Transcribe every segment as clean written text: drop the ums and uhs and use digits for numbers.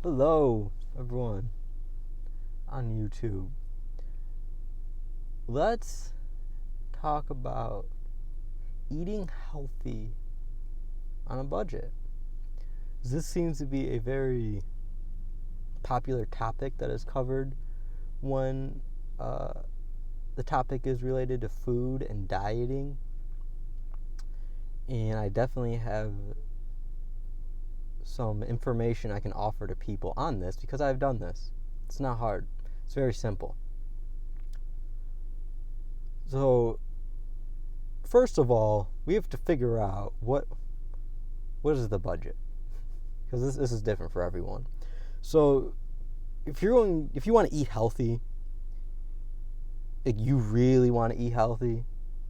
Hello, everyone on YouTube. Let's talk about eating healthy on a budget. This seems to be a very popular topic that is covered when the topic is related to food and dieting. And I definitely have some information I can offer to people on this because I've done this. It's not hard. It's very simple. So, first of all, we have to figure out what is the budget, because this is different for everyone. So, if you want to eat healthy, like you really want to eat healthy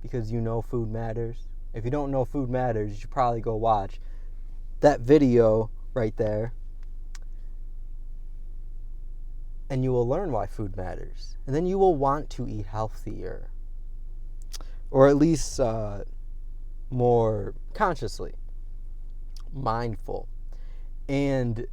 because you know food matters. If you don't know food matters, you should probably go watch that video right there, and you will learn why food matters. And then you will want to eat healthier, or at least more consciously, mindful. And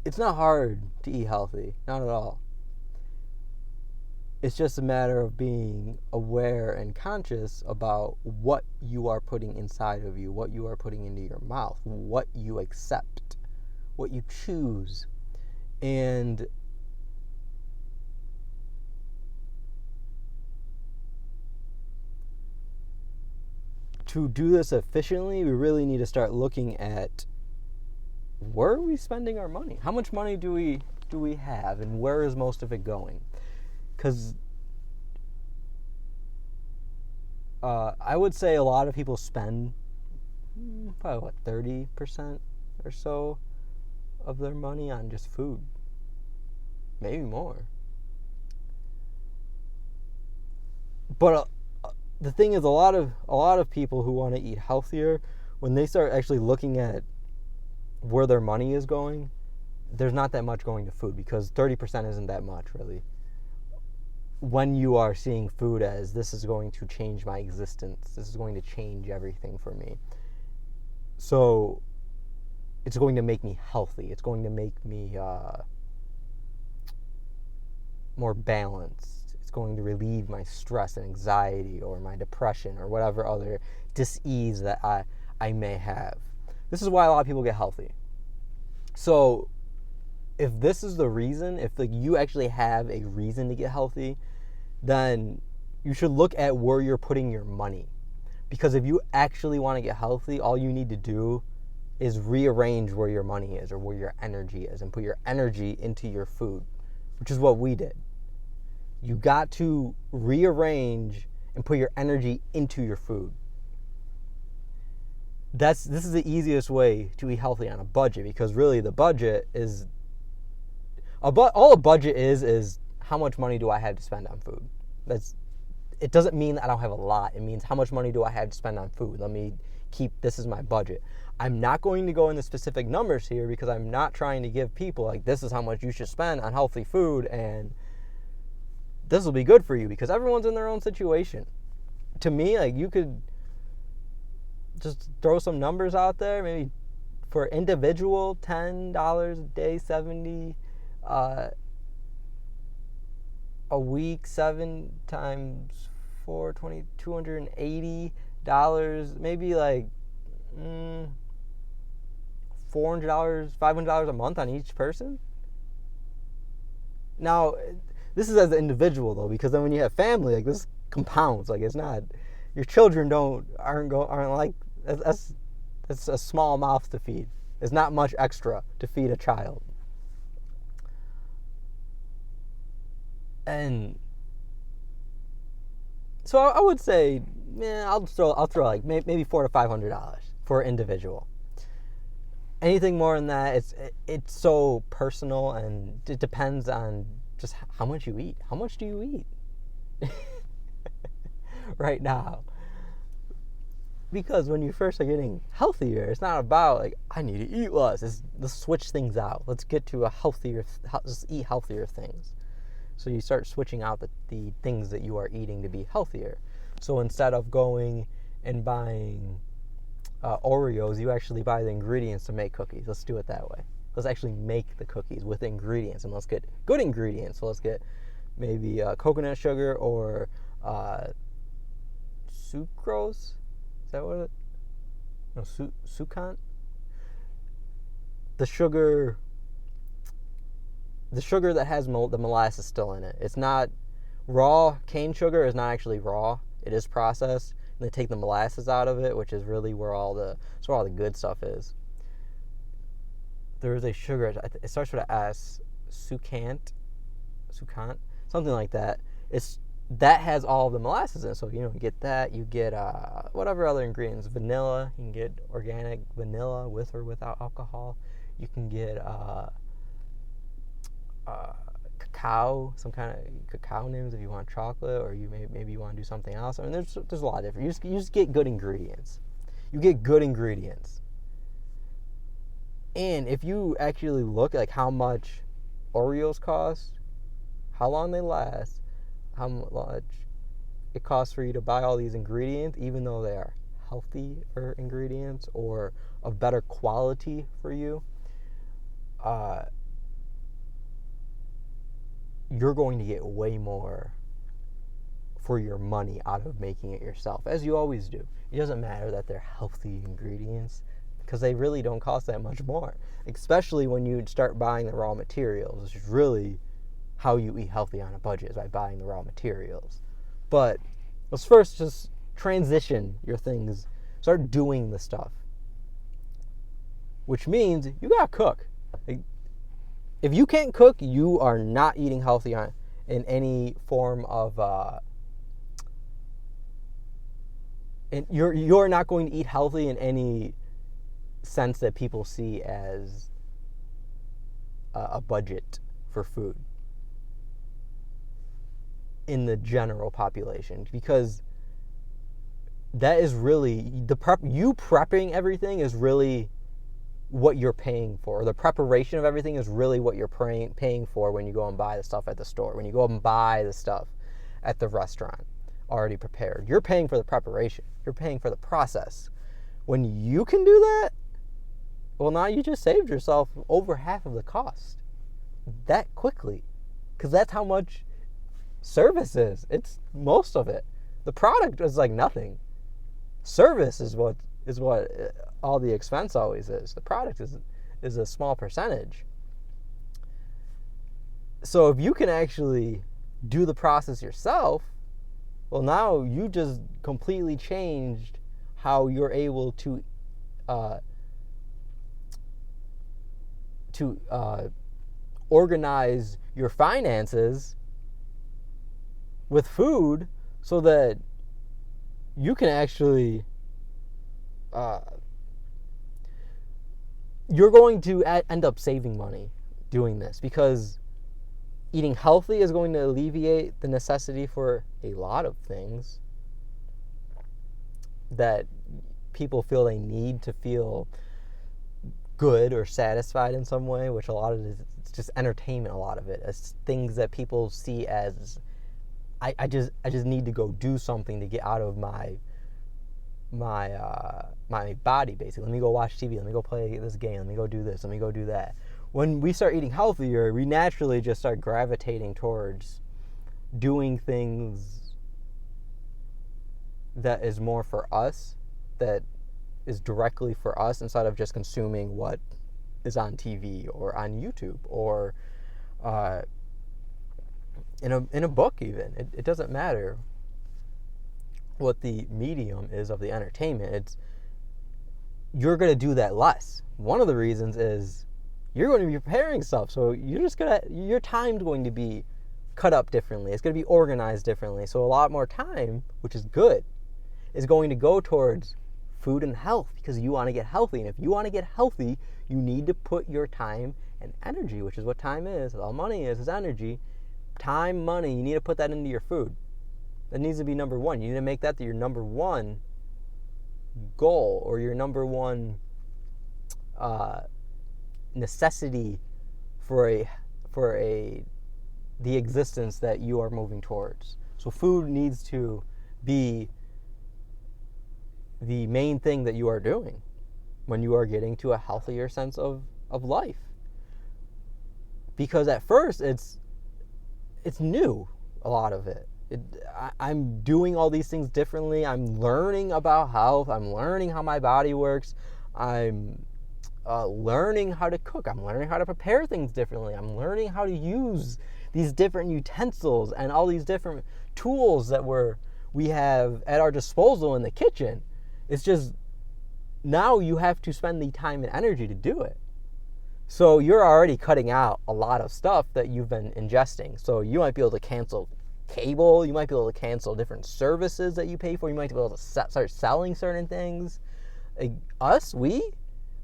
it's not hard to eat healthy, not at all. It's just a matter of being aware and conscious about what you are putting inside of you, what you are putting into your mouth, what you accept, what you choose. And to do this efficiently, we really need to start looking at where are we spending our money? How much money do we have, and where is most of it going? Because I would say a lot of people spend probably 30% or so of their money on just food, maybe more. But the thing is, a lot of people who want to eat healthier, when they start actually looking at where their money is going, there's not that much going to food, because 30% isn't that much, really. When you are seeing food as, this is going to change my existence, this is going to change everything for me. So it's going to make me healthy. It's going to make me more balanced. It's going to relieve my stress and anxiety or my depression or whatever other dis-ease that I may have. This is why a lot of people get healthy. So if this is the reason, if you actually have a reason to get healthy, then you should look at where you're putting your money. Because if you actually want to get healthy, all you need to do is rearrange where your money is or where your energy is and put your energy into your food, which is what we did. You got to rearrange and put your energy into your food. This is the easiest way to eat healthy on a budget, because really the budget is all a budget is how much money do I have to spend on food. It doesn't mean that I don't have a lot. It means how much money do I have to spend on food. This is my budget. I'm not going to go into specific numbers here, because I'm not trying to give people this is how much you should spend on healthy food and this will be good for you, because everyone's in their own situation. To me, you could just throw some numbers out there, maybe for individual, $10 a day, $70 a week, 7 times 4, $280, maybe $400, $500 a month on each person. Now, this is as an individual though, because then when you have family, this compounds. It's not, your children aren't like, that's a small mouth to feed. It's not much extra to feed a child. And so I would say, I'll throw maybe $400 to $500 for an individual. Anything more than that, it's so personal, and it depends on just how much you eat. How much do you eat right now? Because when you first are getting healthier, it's not about I need to eat less. Let's switch things out. Let's get to let's eat healthier things. So you start switching out the things that you are eating to be healthier. So instead of going and buying Oreos, you actually buy the ingredients to make cookies. Let's do it that way. Let's actually make the cookies with ingredients, and let's get good ingredients. So let's get maybe coconut sugar or sucrose. Is that what it? No, sucant. The sugar that has the molasses still in it. It's not raw. Cane sugar is not actually raw. It is processed, and they take the molasses out of it, which is really where all the good stuff is. There is a sugar. It starts with an S. Sucant, something like that. That has all the molasses in it. So you get that. You get whatever other ingredients. Vanilla. You can get organic vanilla with or without alcohol. You can get cacao, some kind of cacao nibs if you want chocolate, or maybe you want to do something else. I mean, there's a lot of different. You just get good ingredients. You get good ingredients. And if you actually look at like how much Oreos cost, how long they last, how much it costs for you to buy all these ingredients, even though they are healthier ingredients or of better quality for you, you're going to get way more for your money out of making it yourself, as you always do. It doesn't matter that they're healthy ingredients, because they really don't cost that much more, especially when you start buying the raw materials, which is really how you eat healthy on a budget, is by buying the raw materials. But let's first just transition your things, start doing the stuff, which means you gotta cook. If you can't cook, you are not eating healthy in any form of and you're not going to eat healthy in any sense that people see as a budget for food in the general population, because that is really prepping everything is really what you're paying for. The preparation of everything is really what you're paying for when you go and buy the stuff at the store, when you go and buy the stuff at the restaurant already prepared. You're paying for the preparation. You're paying for the process. When you can do that, well, now you just saved yourself over half of the cost that quickly, because that's how much service is. It's most of it. The product is like nothing. Service is what all the expense always is. The product is a small percentage. So if you can actually do the process yourself, well, now you just completely changed how you're able to organize your finances with food, so that you can actually you're going to end up saving money doing this, because eating healthy is going to alleviate the necessity for a lot of things that people feel they need to feel good or satisfied in some way, which a lot of it is just entertainment. A lot of it is things that people see as I just need to go do something to get out of my body, basically. Let me go watch TV. Let me go play this game. Let me go do this. Let me go do that. When we start eating healthier, we naturally just start gravitating towards doing things that is more for us, that is directly for us, instead of just consuming what is on TV or on YouTube or in a book even. It doesn't matter what the medium is of the entertainment. You're going to do that less. One of the reasons is you're going to be preparing stuff, so your time's going to be cut up differently. It's going to be organized differently. So a lot more time, which is good, is going to go towards food and health, because you want to get healthy. And if you want to get healthy, you need to put your time and energy, which is what time is, all money is energy. Time, money, you need to put that into your food. That needs to be number one. You need to make that your number one goal, or your number one necessity for the existence that you are moving towards. So food needs to be the main thing that you are doing when you are getting to a healthier sense of life. Because at first it's new, a lot of it. I'm doing all these things differently. I'm learning about health. I'm learning how my body works. I'm learning how to cook. I'm learning how to prepare things differently. I'm learning how to use these different utensils and all these different tools that we have at our disposal in the kitchen. It's just now you have to spend the time and energy to do it. So you're already cutting out a lot of stuff that you've been ingesting. So you might be able to cancel cable. You might be able to cancel different services that you pay for. You might be able to start selling certain things.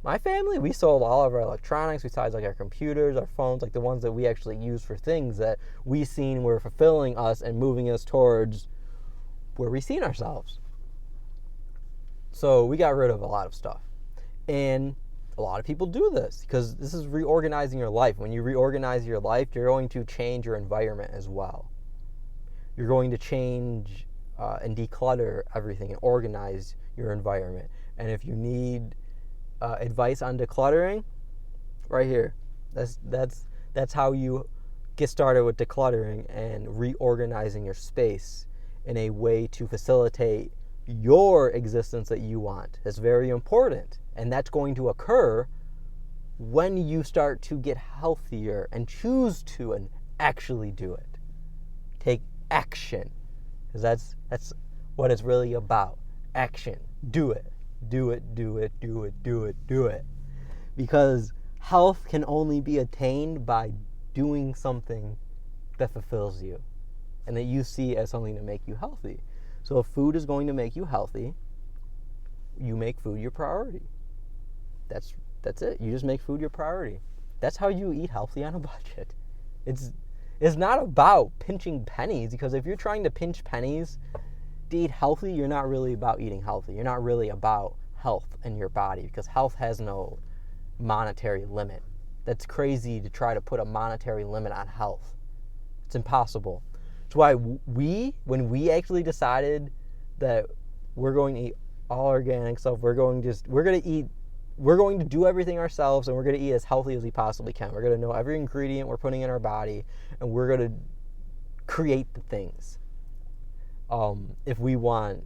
My family, we sold all of our electronics besides like our computers, our phones, like the ones that we actually use for things that we seen were fulfilling us and moving us towards where we seen ourselves. So we got rid of a lot of stuff. And a lot of people do this because this is reorganizing your life. When you reorganize your life, you're going to change your environment as well. You're going to change and declutter everything and organize your environment. And if you need advice on decluttering, right here. That's how you get started with decluttering and reorganizing your space in a way to facilitate your existence that you want. That's very important. And that's going to occur when you start to get healthier and choose to and actually do it. Take action. Because that's what it's really about. Action. Do it. Do it, do it, do it, do it, do it. Because health can only be attained by doing something that fulfills you and that you see as something to make you healthy. So if food is going to make you healthy, you make food your priority. That's it. You just make food your priority. That's how you eat healthy on a budget. It's not about pinching pennies, because if you're trying to pinch pennies to eat healthy, you're not really about eating healthy. You're not really about health in your body, because health has no monetary limit. That's crazy to try to put a monetary limit on health. It's impossible. That's why when we actually decided that we're going to eat all organic stuff, we're going to do everything ourselves, and we're going to eat as healthy as we possibly can. We're going to know every ingredient we're putting in our body, and we're going to create the things. If we want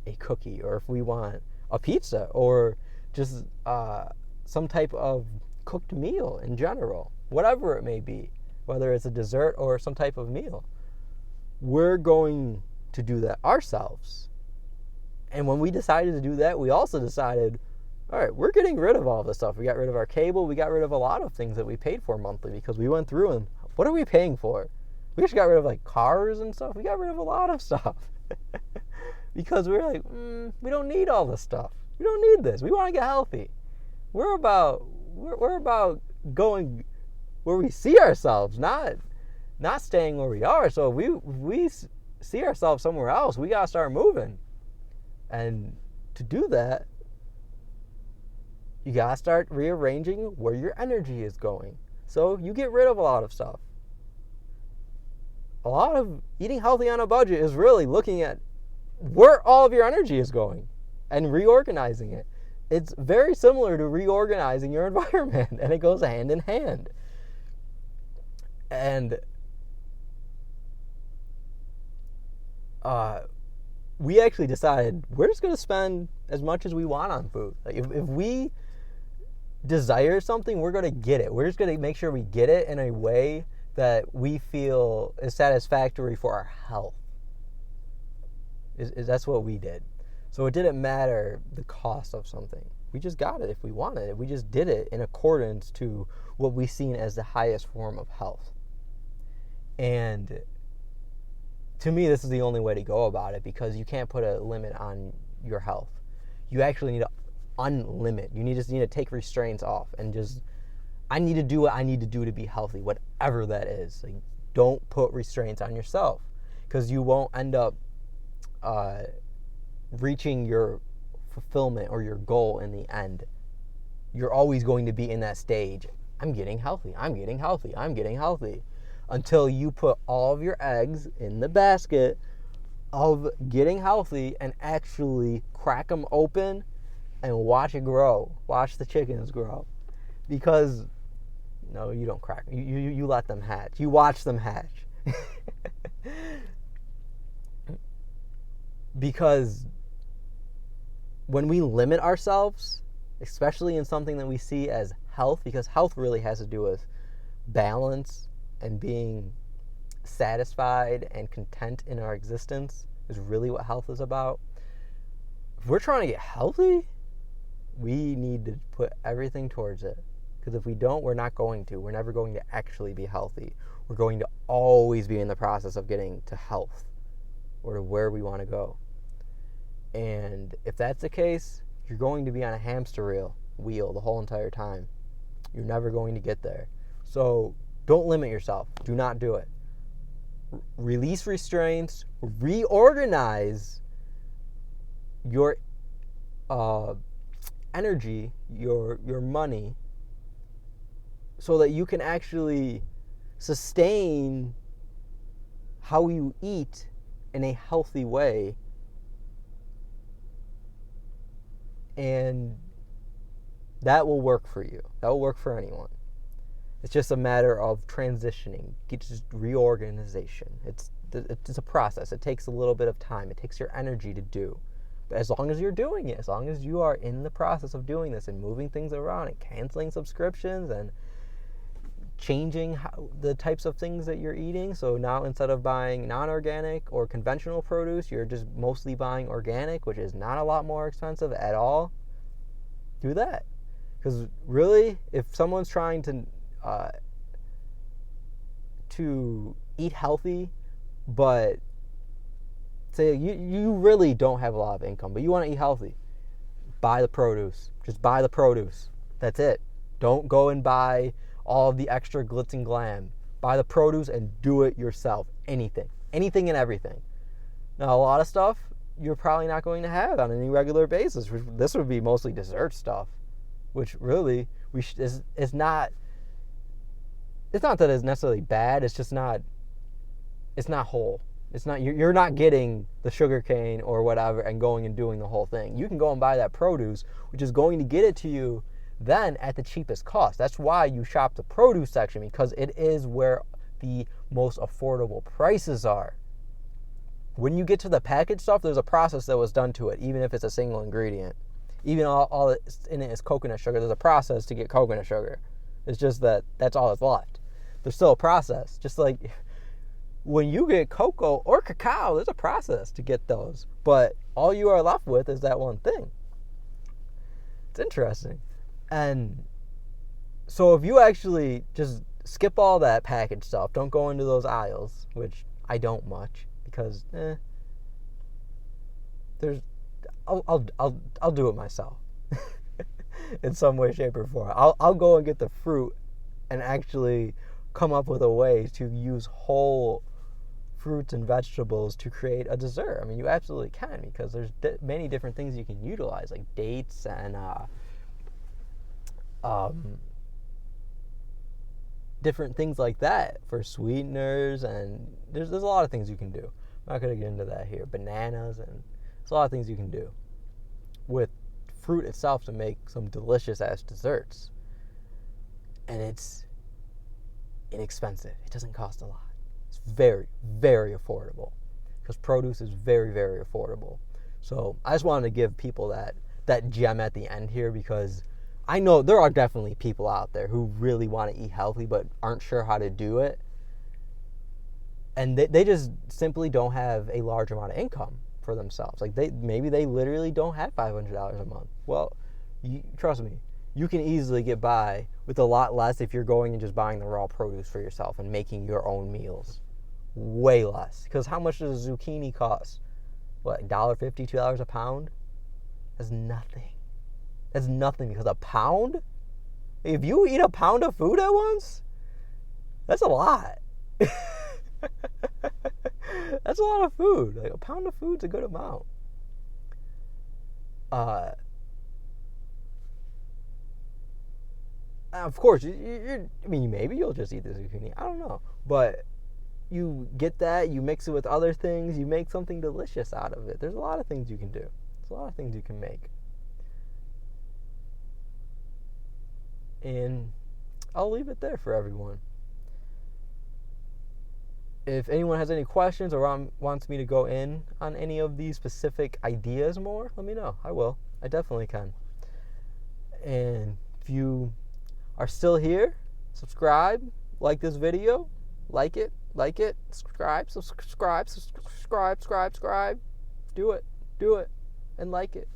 a cookie, or if we want a pizza, or just some type of cooked meal in general, whatever it may be, whether it's a dessert or some type of meal, we're going to do that ourselves. And when we decided to do that, we also decided, all right, we're getting rid of all this stuff. We got rid of our cable. We got rid of a lot of things that we paid for monthly, because we went through and what are we paying for? We just got rid of like cars and stuff. We got rid of a lot of stuff because we were like, we don't need all this stuff. We don't need this. We want to get healthy. We're about going where we see ourselves, not staying where we are. So if we see ourselves somewhere else, we got to start moving. And to do that, you got to start rearranging where your energy is going. So you get rid of a lot of stuff. A lot of eating healthy on a budget is really looking at where all of your energy is going and reorganizing it. It's very similar to reorganizing your environment, and it goes hand in hand. And we actually decided we're just going to spend as much as we want on food. Like if we desire something, we're going to get it. We're just going to make sure we get it in a way that we feel is satisfactory for our health. That's what we did. So it didn't matter the cost of something. We just got it if we wanted it. We just did it in accordance to what we seen as the highest form of health. And to me, this is the only way to go about it, because you can't put a limit on your health. You actually need to unlimit. You just need to take restraints off and just, I need to do what I need to do to be healthy, whatever that is. Like, don't put restraints on yourself, because you won't end up reaching your fulfillment or your goal in the end. You're always going to be in that stage. I'm getting healthy. I'm getting healthy. I'm getting healthy. Until you put all of your eggs in the basket of getting healthy and actually crack them open and watch it grow. Watch the chickens grow. Because, no, you don't crack. You let them hatch. You watch them hatch. Because when we limit ourselves, especially in something that we see as health, because health really has to do with balance and being satisfied and content in our existence is really what health is about. If we're trying to get healthy, we need to put everything towards it. Because if we don't, we're not going to. We're never going to actually be healthy. We're going to always be in the process of getting to health or to where we want to go. And if that's the case, you're going to be on a hamster wheel the whole entire time. You're never going to get there. So don't limit yourself. Do not do it. Release restraints. Reorganize your energy, your money, so that you can actually sustain how you eat in a healthy way. And that will work for you. That will work for anyone. It's just a matter of transitioning. It's just reorganization. It's a process. It takes a little bit of time. It takes your energy to do. But as long as you're doing it, as long as you are in the process of doing this and moving things around and canceling subscriptions and changing the types of things that you're eating. So now instead of buying non-organic or conventional produce, you're just mostly buying organic, which is not a lot more expensive at all. Do that. Because really, if someone's trying to eat healthy, but say you really don't have a lot of income, but you want to eat healthy, buy the produce. Just buy the produce. That's it. Don't go and buy all of the extra glitz and glam. Buy the produce and do it yourself. Anything and everything. Now, a lot of stuff you're probably not going to have on any regular basis. This would be mostly dessert stuff, which really is not. It's not that it's necessarily bad. It's just not. It's not whole. It's not. You're not getting the sugar cane or whatever and going and doing the whole thing. You can go and buy that produce, which is going to get it to you then at the cheapest cost. That's why you shop the produce section, because it is where the most affordable prices are. When you get to the packaged stuff, there's a process that was done to it, even if it's a single ingredient. Even all that's in it is coconut sugar. There's a process to get coconut sugar. It's just that's all that's left. There's still a process. Just like when you get cocoa or cacao, there's a process to get those. But all you are left with is that one thing. It's interesting. And so if you actually just skip all that packaged stuff, don't go into those aisles, which I don't much, because I'll do it myself in some way, shape, or form. I'll go and get the fruit and actually come up with a way to use whole fruits and vegetables to create a dessert. I mean, you absolutely can, because there's many different things you can utilize, like dates and different things like that for sweeteners, and there's a lot of things you can do. I'm not going to get into that here. Bananas, and there's a lot of things you can do with fruit itself to make some delicious ass desserts. And it's inexpensive. It doesn't cost a lot. It's very, very affordable, because produce is very, very affordable. So I just wanted to give people that gem at the end here, because I know there are definitely people out there who really want to eat healthy but aren't sure how to do it. And they just simply don't have a large amount of income for themselves. Like maybe they literally don't have $500 a month. Well, trust me, you can easily get by with a lot less if you're going and just buying the raw produce for yourself and making your own meals. Way less. Because how much does a zucchini cost? What, $1.50, $2 a pound? That's nothing. That's nothing, because a pound? If you eat a pound of food at once, that's a lot. That's a lot of food. Like, a pound of food's a good amount. Of course, I mean, maybe you'll just eat the zucchini. I don't know. But you get that, you mix it with other things, you make something delicious out of it. There's a lot of things you can do. There's a lot of things you can make. And I'll leave it there for everyone. If anyone has any questions or wants me to go in on any of these specific ideas more, let me know. I will. I definitely can. And if you are still here, subscribe, like this video, like it, subscribe. Do it, and like it.